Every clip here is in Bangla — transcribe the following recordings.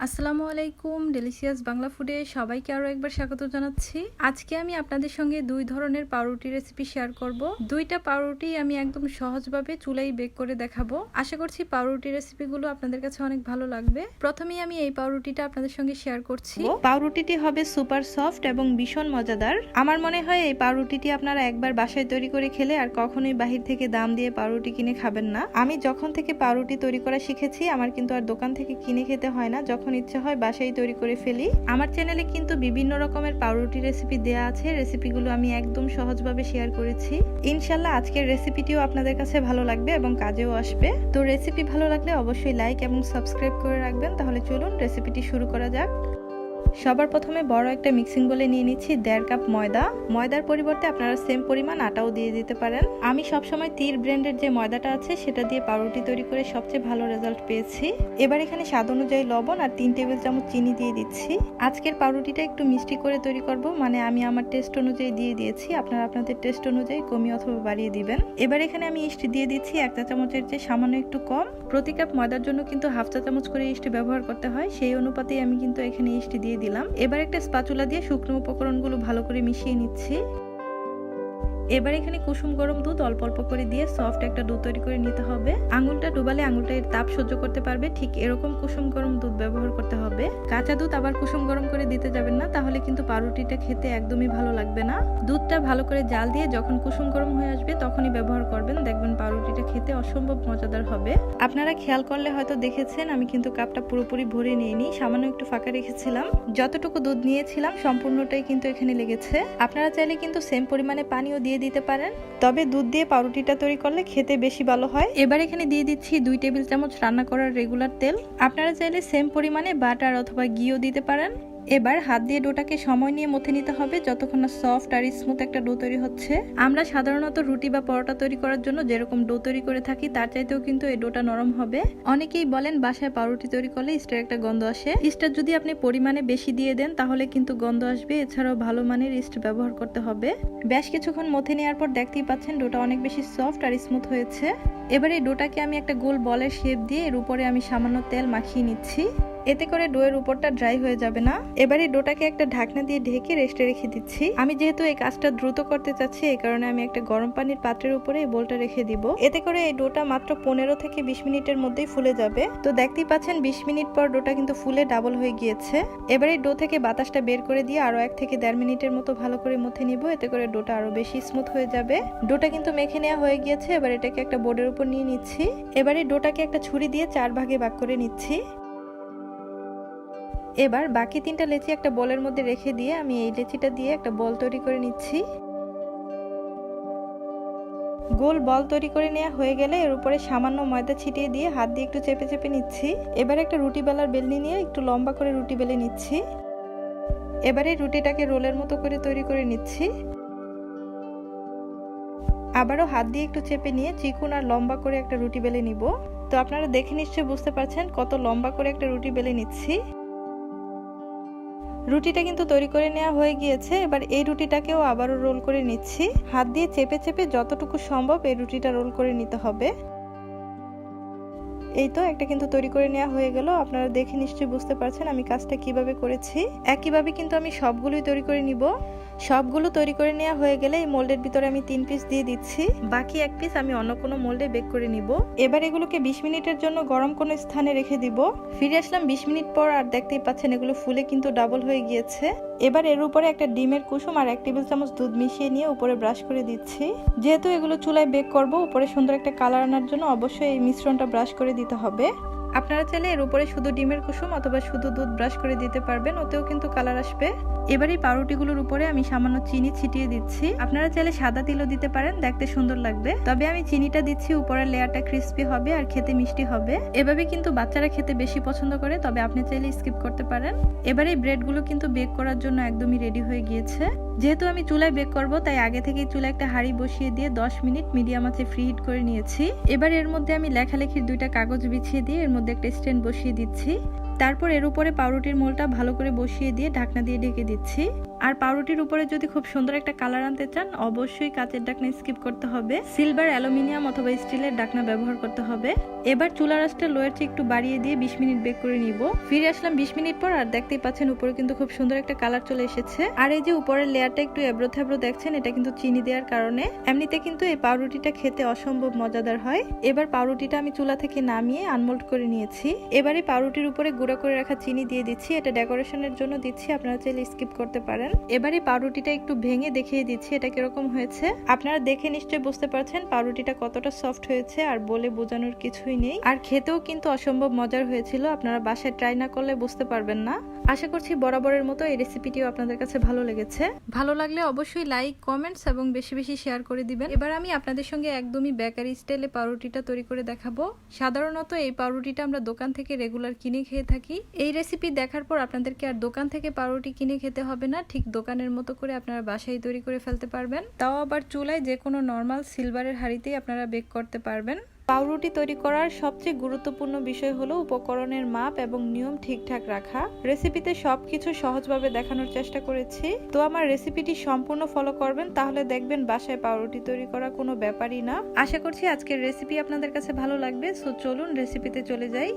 আসসালামু আলাইকুম, ডেলিশিয়াস বাংলা ফুডে সবাইকে আরো একবার স্বাগত জানাচ্ছি। আজকে আমি আপনাদের সঙ্গে দুই ধরনের পাউরুটি রেসিপি শেয়ার করব। দুইটা পাউরুটি আমি একদম সহজভাবে চুলায় বেক করে দেখাবো। আশা করছি পাউরুটি রেসিপিগুলো আপনাদের কাছে অনেক ভালো লাগবে। প্রথমেই আমি এই পাউরুটিটা আপনাদের সঙ্গে শেয়ার করছি। পাউরুটিটি হবে সুপার সফট এবং ভীষণ মজাদার। আমার মনে হয় এই পাউরুটিটি আপনারা একবার বাসায় তৈরি করে খেলে আর কখনোই বাহির থেকে দাম দিয়ে পাউরুটি কিনে খাবেন না। আমি যখন থেকে পাউরুটি তৈরি করা শিখেছি আমার কিন্তু আর দোকান থেকে কিনে খেতে হয় না, যখন ইচ্ছা হয় বাসায় তৈরি করে ফেলি। আমার চ্যানেলে কিন্তু বিভিন্ন রকমের পাউরুটি রেসিপি দেয়া আছে, রেসিপিগুলো আমি একদম সহজভাবে শেয়ার করেছি। ইনশাল্লাহ আজকের রেসিপিটিও আপনাদের কাছে ভালো লাগবে এবং কাজেও আসবে। তো রেসিপি ভালো লাগলে অবশ্যই লাইক এবং সাবস্ক্রাইব করে রাখবেন। তাহলে চলুন রেসিপিটি শুরু করা যাক। সবার প্রথমে বড় একটা মিক্সিং বলে নিয়ে নিচ্ছি 1.5 কাপ ময়দা। ময়দার পরিবর্তে আপনারা সেম পরিমাণ আটাও দিয়ে দিতে পারেন। আমি সবসময় তীর ব্র্যান্ডের যে ময়দাটা আছে সেটা দিয়ে পাউরুটি তৈরি করে সবচেয়ে ভালো রেজাল্ট পেয়েছি। এবার এখানে স্বাদ অনুযায়ী লবণ আর 3 টেবিল চামচ চিনি দিয়ে দিচ্ছি। আজকের পাউরুটিটা একটু মিষ্টি করে তৈরি করব, মানে আমি আমার টেস্ট অনুযায়ী দিয়ে দিয়েছি, আপনারা আপনাদের টেস্ট অনুযায়ী কমিয়ে অথবা বাড়িয়ে দিবেন। এবার এখানে আমি ইস্ট দিয়ে দিচ্ছি 1 চা চামচের চেয়ে সামান্য একটু কম। প্রতি কাপ ময়দার জন্য কিন্তু 1/2 চা চামচ করে ইস্ট ব্যবহার করতে হয়, সেই অনুপাতেই আমি কিন্তু এখানে ইস্ট দিয়ে দিলাম। এবার একটা স্প্যাচুলা দিয়ে শুকনো উপকরণগুলো ভালো করে মিশিয়ে নিচ্ছি। এবার এখানে কুসুম গরম দুধ অল্প অল্প করে দিয়ে সফট একটা ডো তৈরি করে নিতে হবে। আঙুলটা ডুবালে আঙুলটা এর তাপ সহ্য করতে পারবে, ঠিক এরকম কুসুম গরম দুধ ব্যবহার করতে হবে। কাঁচা দুধ আবার কুসুম গরম করে দিতে যাবেন না, তাহলে কিন্তু পাউরুটিটা খেতে একদমই ভালো লাগবে না। দুধটা ভালো করে জাল দিয়ে যখন কুসুম গরম হয়ে আসবে তখনই ব্যবহার করবেন, দেখবেন পাউরুটিটা খেতে অসম্ভব মজাদার হবে। আপনারা খেয়াল করলে হয়তো দেখেছেন আমি কিন্তু কাপটা পুরোপুরি ভরে নিইনি, সামান্য একটু ফাঁকা রেখেছিলাম। যতটুকু দুধ নিয়েছিলাম সম্পূর্ণটাই কিন্তু এখানে লেগেছে। আপনারা চাইলে কিন্তু সেম পরিমাণে পানিও দিয়ে দিতে পারেন, তবে দুধ দিয়ে পাউরুটিটা তৈরি করলে খেতে বেশি ভালো হয়। এবার এখানে দিয়ে দিচ্ছি 2 টেবিল চামচ রান্না করার রেগুলার তেল। আপনারা চাইলে সেম পরিমাণে বাটার অথবা ঘিও দিতে পারেন। এবার হাত দিয়ে ডোটাকে সময় নিয়ে মথে নিতে হবে যতক্ষণ না সফট আর স্মুথ একটা ডো তৈরি হচ্ছে। আমরা সাধারণত রুটি বা পরোটা তৈরি করার জন্য যেরকম ডো তৈরি করে থাকি তার চাইতেও কিন্তু এই ডোটা নরম হবে। অনেকেই বলেন বাসায় পাউরুটি তৈরি করলে ইস্টের একটা গন্ধ আসে। ইস্টটা যদি আপনি পরিমাণে বেশি দিয়ে দেন তাহলে কিন্তু গন্ধ আসবে। এছাড়াও ভালো মানের ইস্ট ব্যবহার করতে হবে। বেশ কিছুক্ষণ মথে নেওয়ার পর দেখতেই পাচ্ছেন ডোটা অনেক বেশি সফট আর স্মুথ হয়েছে। এবার এই ডোটাকে আমি একটা গোল বলের শেপ দিয়ে এর উপরে আমি সামান্য তেল মাখিয়ে নিচ্ছি, এতে করে ডোয়ের উপরটা ড্রাই হয়ে যাবে না। এবারে ডোটাকে একটা ঢাকনা দিয়ে ঢেকে রেস্টে রেখে দিচ্ছি। আমি যেহেতু এই কাজটা দ্রুত করতে চাচ্ছি এই কারণে আমি একটা গরম পানির পাত্রের উপরে এই বোলটা রেখে দিব। এতে করে এই ডোটা মাত্র 15 থেকে 20 মিনিটের মধ্যেই ফুলে যাবে। তো দেখতেই পাচ্ছেন 20 মিনিট পর ডোটা কিন্তু ফুলে ডাবল হয়ে গিয়েছে। এবারে ডো থেকে বাতাসটা বের করে দিয়ে আরো 1 থেকে 1.5 মিনিটের মতো ভালো করে মথে নিব, এতে করে ডোটা আরো বেশি স্মুথ হয়ে যাবে। ডোটা কিন্তু মেখে নেওয়া হয়ে গিয়েছে। এবার এটাকে একটা বোর্ডের উপর নিয়ে নিচ্ছি। এবারে ডোটাকে একটা ছুরি দিয়ে 4 ভাগে ভাগ করে নিচ্ছি। এবার বাকি 3টা লেচি একটা বলের মধ্যে রেখে দিয়ে আমি এই লেচিটা দিয়ে একটা বল তৈরি করে নিচ্ছি। গোল বল তৈরি করে নেওয়া হয়ে গেলে এর উপরে সামান্য ময়দা ছিটিয়ে দিয়ে হাত দিয়ে একটু চেপে চেপে নিচ্ছি। এবার একটা রুটি বেলার বেলনি নিয়ে একটু লম্বা করে রুটি বেলে নিচ্ছি। এবারে রুটিটাকে রোলের মতো করে তৈরি করে নিচ্ছি। আবারও হাত দিয়ে একটু চেপে নিয়ে চিকন আর লম্বা করে একটা রুটি বেলে নিব। তো আপনারা দেখে নিশ্চয়ই বুঝতে পারছেন কত লম্বা করে একটা রুটি বেলে নিচ্ছি। রুটিটা কিন্তু তৈরি করে নেওয়া হয়ে গিয়েছে। এবার এই রুটিটাকেও আবারও রোল করে নিচ্ছি। হাত দিয়ে চেপে চেপে যতটুকু সম্ভব এই রুটিটা রোল করে নিতে হবে। এই তো একটা কিন্তু তৈরি করে নেওয়া হয়ে গেল। আপনারা দেখে নিশ্চয়ই বুঝতে পারছেন আমি কাজটা কিভাবে করেছি। একইভাবে কিন্তু আমি সবগুলোই তৈরি করে নিব। সবগুলো তৈরি করে নেওয়া হয়ে গেলে এই মোল্ডের ভিতরে আমি 3 পিস দিয়ে দিচ্ছি, বাকি 1 পিস আমি অন্য কোনো মোল্ডে বেক করে নিব। এবার এগুলোকে 20 মিনিটের জন্য গরম কোনো স্থানে রেখে দিব। ফিরে আসলাম 20 মিনিট পর, আর দেখতেই পাচ্ছেন এগুলো ফুলে কিন্তু ডাবল হয়ে গিয়েছে। এবার এর উপরে একটা ডিমের কুসুম আর 1 টেবিল চামচ দুধ মিশিয়ে নিয়ে উপরে ব্রাশ করে দিচ্ছি। যেহেতু এগুলো চুলায় বেক করব, উপরে সুন্দর একটা কালার আনার জন্য অবশ্যই এই মিশ্রণটা ব্রাশ করে দিতে হবে। আপনারা চাইলে এর উপরে শুধু ডিমের কুসুম অথবা শুধু দুধ ব্রাশ করে দিতে পারবেন, ওতেও কিন্তু কালার আসবে। এবার এই পাউরুটিগুলোর উপরে আমি সামান্য চিনি ছিটিয়ে দিচ্ছি। আপনারা চাইলে সাদা তিলও দিতে পারেন, দেখতে সুন্দর লাগবে। তবে আমি চিনিটা দিচ্ছি, উপরের লেয়ারটা ক্রিস্পি হবে আর খেতে মিষ্টি হবে। এভাবে কিন্তু বাচ্চারা খেতে বেশি পছন্দ করে, তবে আপনি চাইলে স্কিপ করতে পারেন। এবার এই ব্রেডগুলো কিন্তু বেক করার জন্য একদমই রেডি হয়ে গিয়েছে। যেহেতু আমি চুলায় বেক করব তাই আগে থেকেই চুলায় একটা হাঁড়ি বসিয়ে দিয়ে 10 মিনিট মিডিয়াম আঁচে ফ্রি হিট করে নিয়েছি। এবার এর মধ্যে আমি লেখালেখির 2টা কাগজ বিছিয়ে দিয়ে এর মধ্যে একটা স্ট্যান্ড বসিয়ে দিচ্ছি। তারপর এর উপরে পাউরুটির মোলটা ভালো করে বসিয়ে দিয়ে ঢাকনা দিয়ে ঢেকে দিচ্ছি। আর পাউরুটির উপরে যদি খুব সুন্দর একটা কালার আনতে চান অবশ্যই কাচের ঢাকনা স্কিপ করতে হবে, সিলভার, অ্যালুমিনিয়াম অথবা স্টিলের ঢাকনা ব্যবহার করতে হবে। এবার চুলার আঁচটা লোয়ের চেয়ে একটু বাড়িয়ে দিয়ে 20 মিনিট বেক করে নিব। ফিরে আসলাম 20 মিনিট পর, আর দেখতেই পাচ্ছেন উপরে কিন্তু খুব সুন্দর একটা কালার চলে এসেছে। আর এই যে উপরের লেয়ারটা একটু এবড়ো থেবড়ো দেখছেন, এটা কিন্তু চিনি দেওয়ার কারণে। এমনিতে কিন্তু এই পাউরুটিটা খেতে অসম্ভব মজাদার হয়। এবার পাউরুটিটা আমি চুলা থেকে নামিয়ে আনমোল্ড করে নিয়েছি। এবারে পাউরুটির উপরে গুঁড়া করে রাখা চিনি দিয়ে দিচ্ছি, এটা ডেকোরেশনের জন্য দিচ্ছি, আপনারা চাইলে স্কিপ করতে পারেন। এবারে পাউরুটিটা একটু ভেঙে দেখিয়ে দিচ্ছি এটা কিরকম হয়েছে। আপনারা দেখে নিশ্চয়ই বুঝতে পারছেন পাউরুটিটা কতটা সফট হয়েছে, আর বলে বোঝানোর কিছুই নেই। আর খেতেও কিন্তু অসম্ভব মজার হয়েছিল, আপনারা বাসায় ট্রাই না করলে বুঝতে পারবেন না। আশা করছি বরাবরের মতো এই রেসিপিটিও আপনাদের কাছে ভালো লেগেছে। ভালো লাগলে অবশ্যই লাইক, কমেন্টস এবং বেশি বেশি শেয়ার করে দিবেন। এবার আমি আপনাদের সঙ্গে একদমই বেকারি স্টাইলে পাউরুটিটা তৈরি করে দেখাবো। সাধারণত এই পাউরুটিটা আমরা দোকান থেকে রেগুলার কিনে খেয়ে থাকি। এই রেসিপি দেখার পর আপনাদেরকে আর দোকান থেকে পাউরুটি কিনে খেতে হবে না, ঠিক দোকানের মতো করে আপনারা বাসায় তৈরি করে ফেলতে পারবেন। তাও আবার চুলায় যে কোনো নর্মাল সিলভারের হাঁড়িতেই আপনারা বেক করতে পারবেন। পাউরুটি তৈরি করার সবচেয়ে গুরুত্বপূর্ণ বিষয় হলো উপকরণের মাপ এবং নিয়ম ঠিকঠাক রাখা। রেসিপিতে সবকিছু সহজভাবে দেখানোর চেষ্টা করেছি, তো আমার রেসিপিটি সম্পূর্ণ ফলো করবেন, তাহলে দেখবেন বাসায় পাউরুটি তৈরি করা কোনো ব্যাপারই না। আশা করছি আজকের রেসিপি আপনাদের কাছে ভালো লাগবে। সো চলুন রেসিপিতে চলে যাই।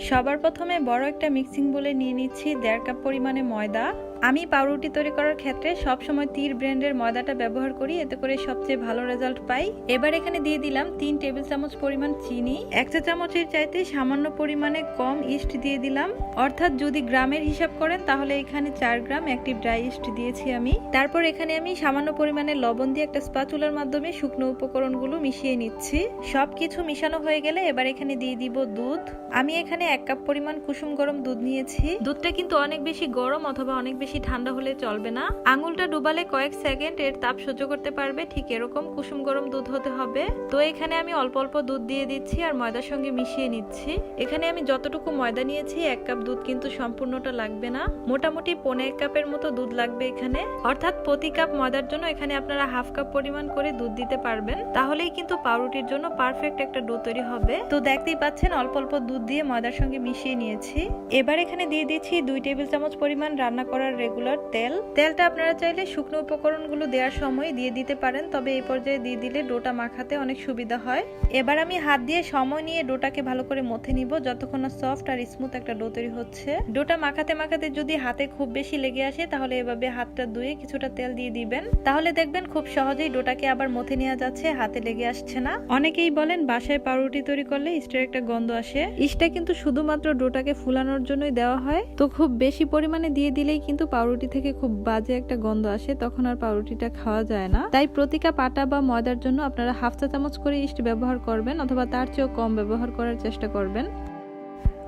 সবার প্রথমে বড় একটা মিক্সিং বোলে নিয়ে নিচ্ছি 1.5 কাপ পরিমাণে ময়দা। আমি পাউরুটি তৈরি করার ক্ষেত্রে সবসময় তীর ব্র্যান্ডের ময়দাটা ব্যবহার করি, এতে করে সবচেয়ে ভালো রেজাল্ট পাই। এবার এখানে দিয়ে দিলাম 3 টেবিল চামচ পরিমাণ চিনি। 1 চা চামচের চাইতে সামান্য পরিমাণে কম ইস্ট দিয়ে দিলাম, অর্থাৎ যদি গ্রামের হিসাব করেন তাহলে এখানে 4 গ্রাম অ্যাক্টিভ ড্রাই ইস্ট দিয়েছি আমি। তারপর এখানে আমি সামান্য পরিমাণে লবণ দিয়ে একটা স্প্যাচুলার মাধ্যমে শুকনো উপকরণগুলো মিশিয়ে নিচ্ছি। সবকিছু মিশানো হয়ে গেলে এবার এখানে দিয়ে দিব দুধ। আমি এখানে 1 কাপ পরিমাণ কুসুম গরম দুধ নিয়েছি। দুধটা কিন্তু অনেক বেশি গরম অথবা অনেক বেশি ঠান্ডা হলে চলবে না। আঙুলটা ডুবালে কয়েক সেকেন্ড এর তাপ সহ্য করতে পারবে, ঠিক এরকম কুসুম গরম দুধ হতে হবে। তো এখানে আমি অল্প অল্প দুধ দিয়ে দিচ্ছি আর ময়দার সঙ্গে মিশিয়ে নিচ্ছি। এখানে আমি যতটুকু ময়দা নিয়েছি 1 কাপ দুধ কিন্তু সম্পূর্ণটা লাগবে না, মোটামুটি 1.5 কাপের মতো দুধ লাগবে এখানে। অর্থাৎ প্রতি কাপ ময়দার জন্য এখানে আপনারা 1/2 কাপ পরিমাণ করে দুধ দিতে পারবেন, তাহলেই কিন্তু পাউরুটির জন্য পারফেক্ট একটা ডো তৈরি হবে। তো দেখতেই পাচ্ছেন অল্প অল্প দুধ দিয়ে ময়দার সঙ্গে মিশিয়ে নিয়েছি। এবার এখানে দিয়ে দিচ্ছি 2 টেবিল চামচ পরিমাণ রান্না করার রেগুলার তেল। তেলটা আপনারা চাইলে শুকনো উপকরণগুলো দেওয়ার সময় দিয়ে দিতে পারেন, তবে এই পর্যায়ে দিয়ে দিলে ডোটা মাখাতে অনেক সুবিধা হয়। এবার আমি হাত দিয়ে সময় নিয়ে ডোটাকে ভালো করে মথে নিব, যতক্ষণ না সফট আর স্মুথ একটা ডো তৈরি হচ্ছে। ডোটা মাখাতে মাখাতে যদি হাতে খুব বেশি লেগে আসে তাহলে এভাবে হাতটা ধুয়ে কিছুটা তেল দিয়ে দিবেন, তাহলে দেখবেন খুব সহজেই ডোটাকে আবার মথে নেওয়া যাচ্ছে, হাতে লেগে আসছে না। অনেকেই বলেন বাসায় পাউরুটি তৈরি করলে ইস্টের একটা গন্ধ আসে। ইস্টটা কিন্তু শুধুমাত্র ডোটাকে ফুলানোর জন্যই দেওয়া হয়, তো খুব বেশি পরিমাণে দিয়ে দিলেই কিন্তু পাউরুটি থেকে খুব বাজে একটা গন্ধ আসে, তখন আর পাউরুটিটা খাওয়া যায় না। তাই প্রতি কাপ আটা বা ময়দার জন্য আপনারা 1/2 চা চামচ করে ইস্ট ব্যবহার করবেন, অথবা তার চেয়েও কম ব্যবহার করার চেষ্টা করবেন।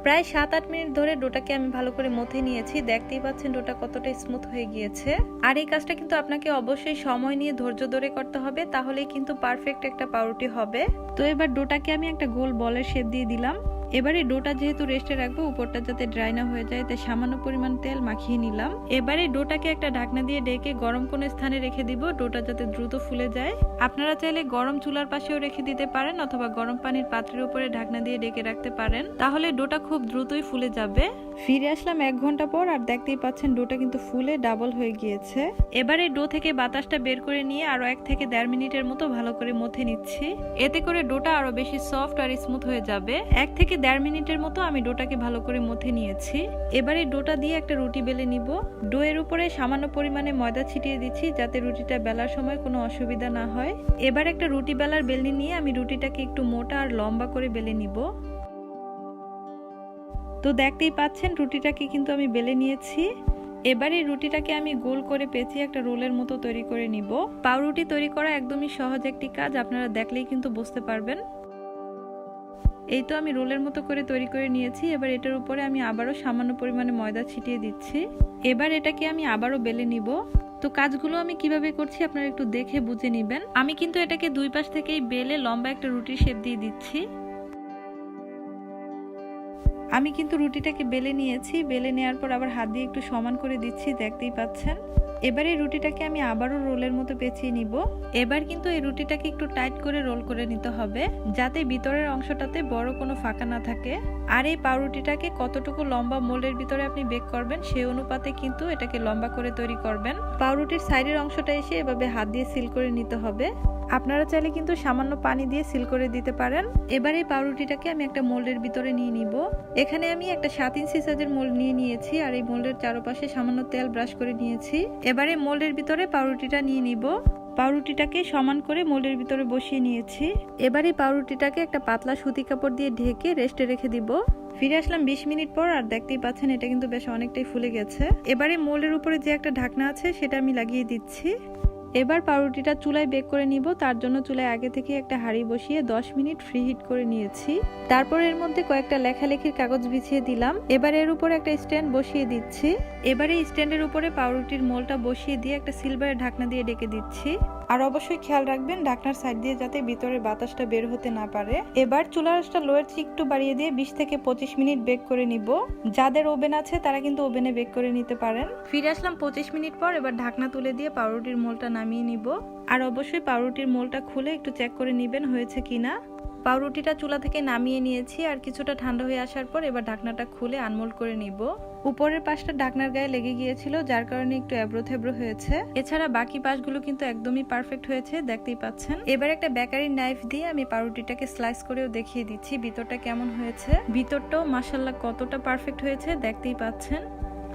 প্রায় 7-8 মিনিট ধরে ডোটাকে আমি ভালো করে মথে নিয়েছি। দেখতেই পাচ্ছেন ডোটা কতটা স্মুথ হয়ে গিয়েছে। আর এই কাজটা কিন্তু আপনাকে অবশ্যই সময় নিয়ে ধৈর্য ধরে করতে হবে, তাহলেই কিন্তু পারফেক্ট একটা পাউরুটি হবে। তো এবার ডোটাকে আমি একটা গোল বলের শেপ দিয়ে দিলাম। এবারে ডোটা যেহেতু রেস্টে রাখবো, উপরটা যাতে ড্রাই না হয়ে যায়, তাই সামান্য পরিমাণ তেল মাখিয়ে নিলাম। এবারে ডোটাকে একটা ঢাকনা দিয়ে ডেকে গরম কোনো স্থানে রেখে দিব, ডোটা যাতে দ্রুত ফুলে যায়। আপনারা চাইলে গরম চুলার পাশেও রেখে দিতে পারেন, অথবা গরম পানির পাত্রের উপরে ঢাকনা দিয়ে ডেকে রাখতে পারেন, তাহলে ডোটা খুব দ্রুতই ফুলে যাবে। ফিরে আসলাম 1 ঘন্টা পর, আর দেখতেই পাচ্ছেন ডোটা কিন্তু ফুলে ডাবল হয়ে গিয়েছে। এবারে ডো থেকে বাতাসটা বের করে নিয়ে আরো 1 থেকে 1.5 মিনিটের মতো ভালো করে মথে নিচ্ছি, এতে করে ডোটা আরো বেশি সফট আর স্মুথ হয়ে যাবে। 1 থেকে 1.5 মিনিটের মতো আমি ডোটাকে ভালো করে মথে নিয়েছি। এবারে ডোটা দিয়ে একটা রুটি বেলে নিব। ডো এর উপরে সামান্য পরিমাণে ময়দা ছিটিয়ে দিচ্ছি, যাতে রুটিটা বেলার সময় কোনো অসুবিধা না হয়। এবার একটা রুটি বেলার বেলনি নিয়ে আমি রুটিটাকে একটু মোটা আর লম্বা করে বেলে নিব। তো দেখতেই পাচ্ছেন রুটিটাকে কিন্তু আমি বেলে নিয়েছি। এবারে রুটিটাকে আমি গোল করে পেঁচিয়ে একটা রোলের মতো তৈরি করে নিব। পাউরুটি তৈরি করা একদমই সহজ একটি কাজ, আপনারা দেখলেই কিন্তু বুঝতে পারবেন। এই তো আমি রোলের মতো করে তৈরি করে নিয়েছি। এবার এটার উপরে আমি আবারও সামান্য পরিমাণে ময়দা ছিটিয়ে দিচ্ছি। এবার এটাকে আমি আবারও বেলে নিব। তো কাজগুলো আমি কিভাবে করছি আপনারা একটু দেখে বুঝে নেবেন। আমি কিন্তু এটাকে 2 পাশ থেকেই বেলে লম্বা একটা রুটির শেপ দিয়ে দিচ্ছি। আমি কিন্তু রুটিটাকে বেলে নিয়েছি, বেলে নেওয়ার পর আবার হাত দিয়ে একটু সমান করে দিচ্ছি, দেখতেই পাচ্ছেন। এবার এই রুটিটাকে আমি আবারও রোলের মতো পেঁচিয়ে নিব। এবার কিন্তু এই রুটিটাকে একটু টাইট করে রোল করে নিতে হবে, যাতে ভিতরের অংশটাতে বড় কোনো ফাঁকা না থাকে। আর এই পাউরুটিটাকে কতটুকু লম্বা মোল্ডের ভিতরে আপনি বেক করবেন সেই অনুপাতে কিন্তু এটাকে লম্বা করে তৈরি করবেন। পাউরুটির সাইডের অংশটা এসে এভাবে হাত দিয়ে সিল করে নিতে হবে। আপনারা চাইলে কিন্তু সামান্য পানি দিয়ে সিল করে দিতে পারেন। এবার এই পাউরুটিটাকে আমি একটা মোল্ডের ভিতরে নিয়ে নিব। এখানে আমি একটা 7 ইঞ্চি সাইজের মোল্ড নিয়ে নিয়েছি, আর এই মোল্ডের চারপাশে সামান্য তেল ব্রাশ করে নিয়েছি। এবারে মোল্ডের ভিতরে পাউরুটিটা নিয়ে নিব। পাউরুটিটাকে সমান করে মোল্ডের ভিতরে বসিয়ে নিয়েছি। এবারে পাউরুটিটাকে একটা পাতলা সুতি কাপড় দিয়ে ঢেকে রেস্টে রেখে দিব। ফিরে আসলাম 20 মিনিট পর, আর দেখতেই পাচ্ছেন এটা কিন্তু বেশ অনেকটাই ফুলে গেছে। এবারে মোল্ডের উপরে যে একটা ঢাকনা আছে সেটা আমি লাগিয়ে দিচ্ছি। এবার পাউরুটিটা চুলায় বেক করে নিব। তার জন্য চুলায় আগে থেকে একটা হাঁড়ি বসিয়ে 10 মিনিট ফ্রি হিট করে নিয়েছি। তারপর এর মধ্যে কয়েকটা লেখালেখির কাগজ বিছিয়ে দিলাম। এবার এর উপরে একটা স্ট্যান্ড বসিয়ে দিচ্ছি। এবারে স্ট্যান্ডের উপরে পাউরুটির মোলটা বসিয়ে দিয়ে একটা সিলভারের ঢাকনা দিয়ে ঢেকে দিচ্ছি। আর অবশ্যই খেয়াল রাখবেন ঢাকনার সাইড দিয়ে যাতে ভিতরের বাতাসটা বের হতে না পারে। এবার চুলার আঁচটা লোয়ের চেয়ে একটু বাড়িয়ে দিয়ে 20 থেকে 25 মিনিট বেক করে নিব। যাদের ওভেন আছে তারা কিন্তু ওভেনে বেক করে নিতে পারেন। ফিরে আসলাম 25 মিনিট পর। এবার ঢাকনা তুলে দিয়ে পাউরুটির মোলটা নামিয়ে নিব। আর অবশ্যই পাউরুটির মোলটা খুলে একটু চেক করে নেবেন হয়েছে কিনা। পাউরুটিটা চুলা থেকে নামিয়ে নিয়েছি, আর কিছুটা ঠান্ডা হয়ে আসার পর এবার ঢাকনাটা খুলে আনমোল্ড করে নিব। উপরের পাশটা ঢাকনার গায়ে লেগে গিয়েছিল, যার কারণে একটু এবড়ো থেবড়ো হয়েছে। এছাড়া বাকি পাশগুলো কিন্তু একদমই পারফেক্ট হয়েছে, দেখতেই পাচ্ছেন। এবার একটা বেকারির নাইফ দিয়ে আমি পাউরুটিটাকে স্লাইস করেও দেখিয়ে দিচ্ছি ভিতরটা কেমন হয়েছে। ভিতরটাও মাশাআল্লাহ কতটা পারফেক্ট হয়েছে দেখতেই পাচ্ছেন।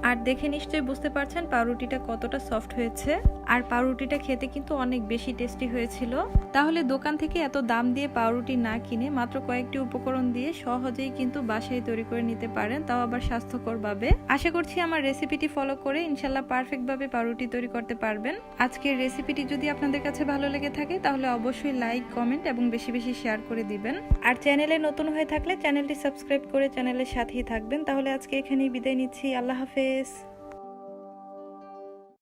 আর দেখে নিশ্চয়ই বুঝতে পারছেন পাউরুটিটা কতটা সফট হয়েছে। আর পাউরুটিটা খেতে কিন্তু অনেক বেশি টেস্টি হয়েছিল। তাহলে দোকান থেকে এত দাম দিয়ে পাউরুটি না কিনে মাত্র কয়েকটি উপকরণ দিয়ে সহজেই কিন্তু বাসায় তৈরি করে নিতে পারেন, তাও আবার স্বাস্থ্যকর ভাবে। আশা করছি আমার রেসিপিটি ফলো করে ইনশাল্লাহ পারফেক্ট ভাবে পাউরুটি তৈরি করতে পারবেন। আজকের রেসিপিটি যদি আপনাদের কাছে ভালো লেগে থাকে তাহলে অবশ্যই লাইক, কমেন্ট এবং বেশি বেশি শেয়ার করে দিবেন। আর চ্যানেলে নতুন হয়ে থাকলে চ্যানেলটি সাবস্ক্রাইব করে চ্যানেলের সাথেই থাকবেন। তাহলে আজকে এখানেই বিদায় নিচ্ছি। আল্লাহ হাফেজ।